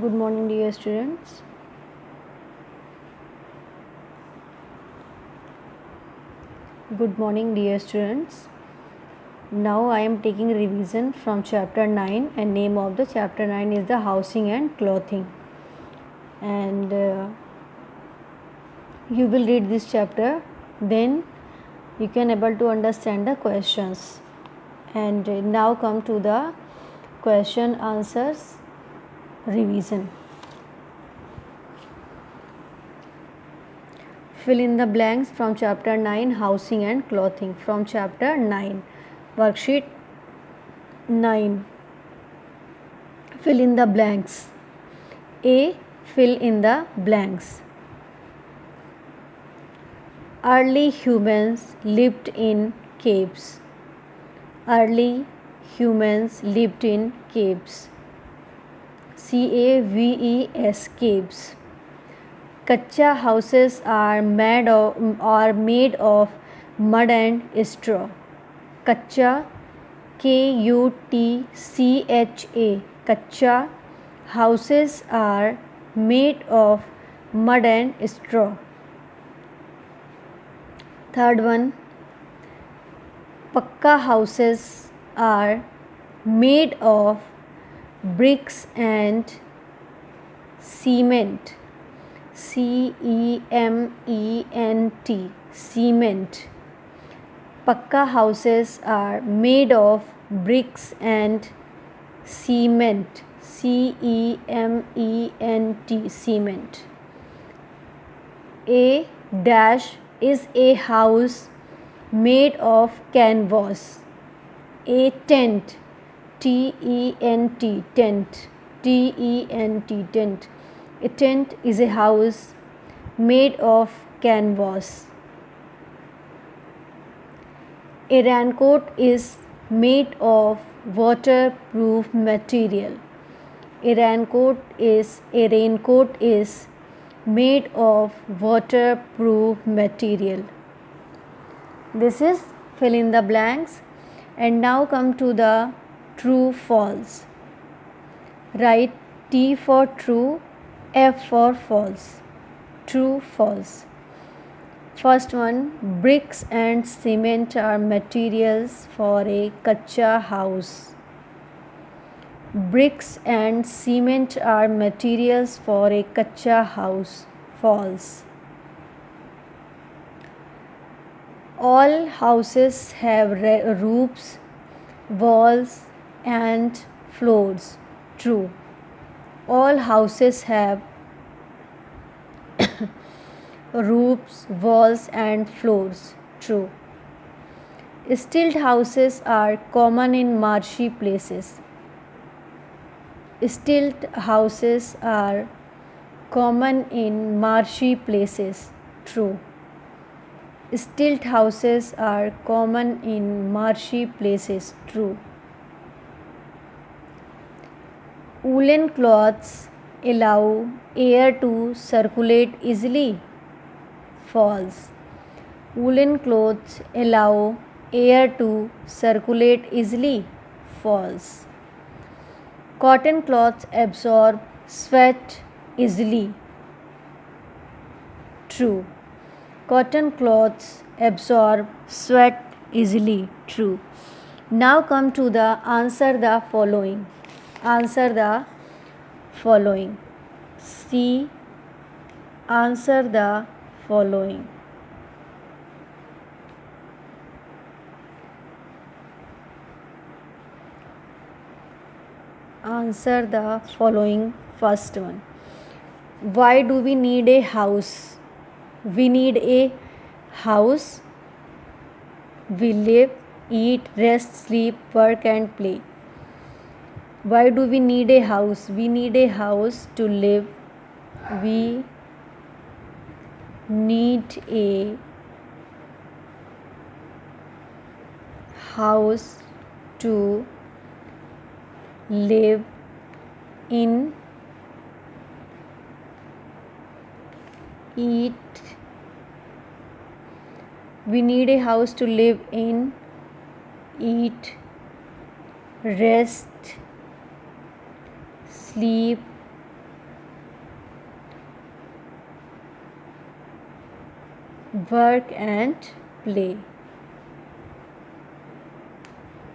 Good morning, dear students. Good morning, dear students. Now I am taking revision from chapter 9, and name of the chapter 9 is the housing and clothing. And you will read this chapter, then you can able to understand the questions. And now come to the question answers revision. Fill in the blanks from chapter 9, housing and clothing. From chapter 9, worksheet 9. Fill in the blanks. A. Fill in the blanks. Early humans lived in caves. Early humans lived in caves. Caves, caves. Kacha houses are made of mud and straw. Kacha, Kutcha. Kacha houses are made of mud and straw. Third one, Pakka houses are made of bricks and cement. Cement. Cement. Pakka houses are made of bricks and cement. Cement. Cement. A dash is a house made of canvas. A tent. Tent. Tent. Tent. A tent is a house made of canvas. A raincoat is made of waterproof material. A raincoat is made of waterproof material. This is fill in the blanks. And now come to the true false. Write T for true, F for false. True false. First one, bricks and cement are materials for a kacha house. Bricks and cement are materials for a kacha house. False. All houses have roofs, walls and floors. True. All houses have roofs, walls and floors. True. Stilt houses are common in marshy places. Stilt houses are common in marshy places. True. Stilt houses are common in marshy places. True. Woolen cloths allow air to circulate easily. False. Woolen clothes allow air to circulate easily. False. Cotton cloths absorb sweat easily. True. Cotton cloths absorb sweat easily. True. Now come to the answer the following. Answer the following. C. Answer the following. Answer the following. First one. Why do we need a house? We need a house. We live, eat, rest, sleep, work and play. Why do we need a house? We need a house to live. We need a house to live in, eat. We need a house to live in, eat, rest, sleep, Work and play.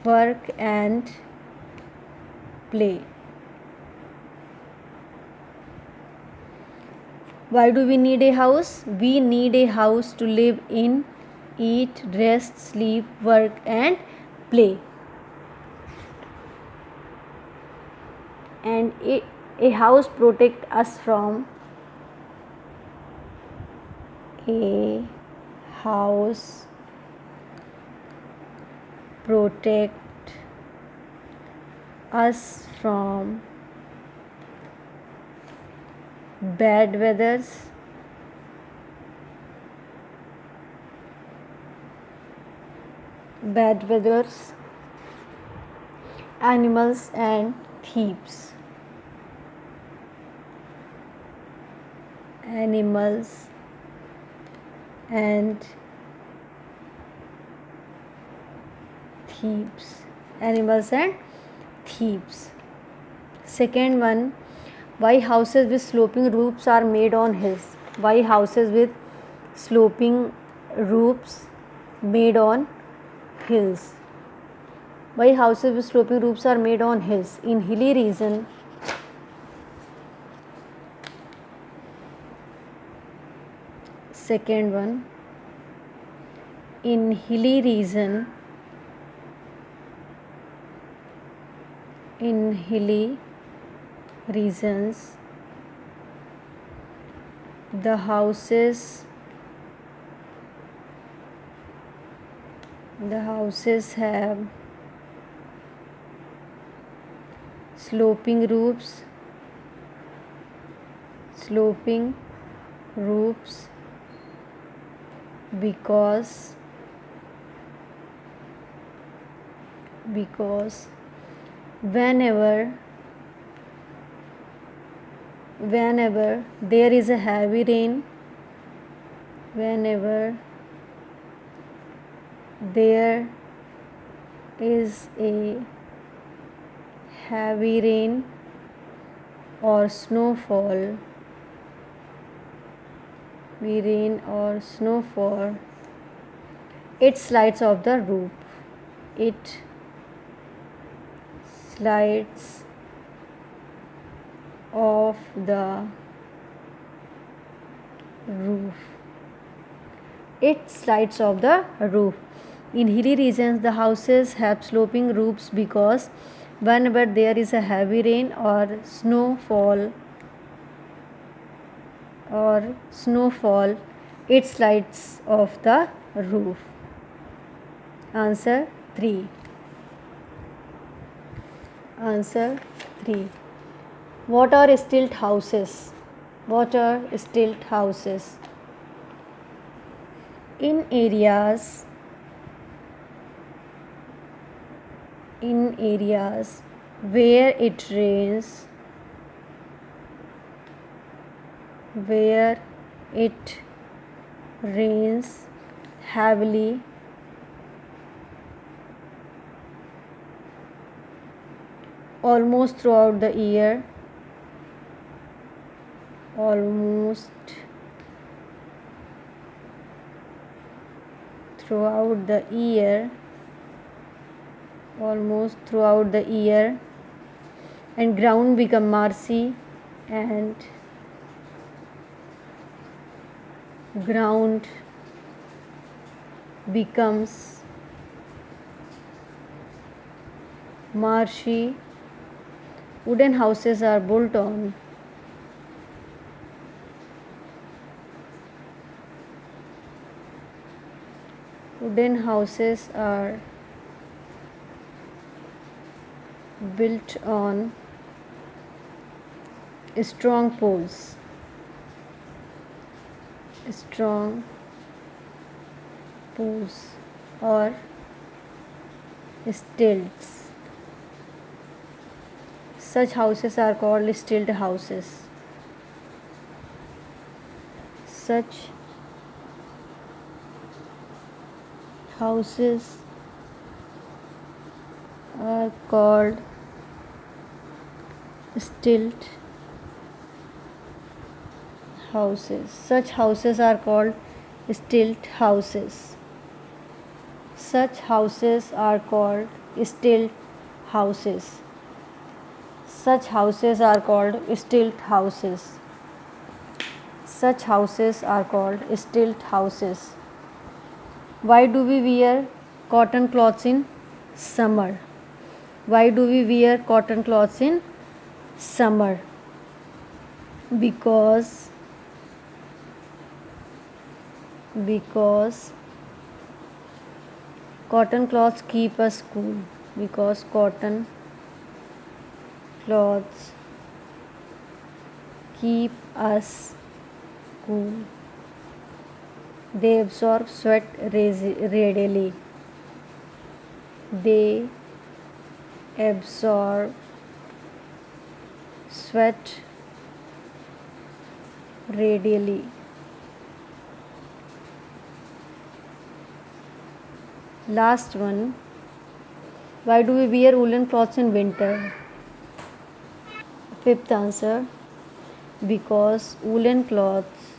Work and play. Why do we need a house? We need a house to live in, eat, rest, sleep, work and play. And a house protect us from. A house protect us from bad weathers, animals and thieves. Animals and thieves. Animals and thieves. Second one, why houses with sloping roofs are made on hills? Why houses with sloping roofs made on hills? Why houses with sloping roofs are made on hills? In hilly region, second one, in hilly region, in hilly regions, the houses have sloping roofs because whenever there is a heavy rain, whenever there is a heavy rain or snowfall, it slides off the roof. It slides off the roof. It slides off the roof. In hilly regions, the houses have sloping roofs because whenever there is a heavy rain or snowfall, it slides off the roof. Answer 3. Answer 3. What are stilt houses? What are stilt houses? In areas where it rains, heavily, almost throughout the year, and ground become marshy and ground becomes marshy, wooden houses are built on. Wooden houses are built on strong poles, or stilts. Such houses are called stilt houses. Such houses are called stilt houses. Such houses are called stilt houses. Such houses are called stilt houses. Such houses are called stilt houses. Such houses are called stilt houses. Why do we wear cotton cloths in summer? Why do we wear cotton cloths in summer? Because cotton cloths keep us cool. Because cotton cloths keep us cool. They absorb sweat readily. They absorb sweat readily. Last one. Why do we wear woolen clothes in winter? Fifth answer. Because woolen cloths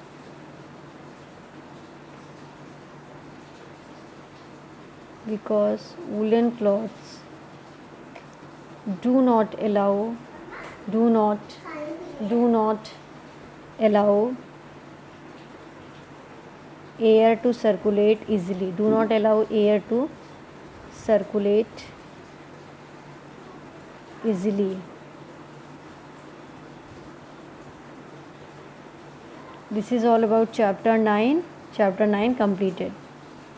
do not allow air to circulate easily. Do not allow air to circulate easily. This is all about chapter 9. Chapter 9 completed.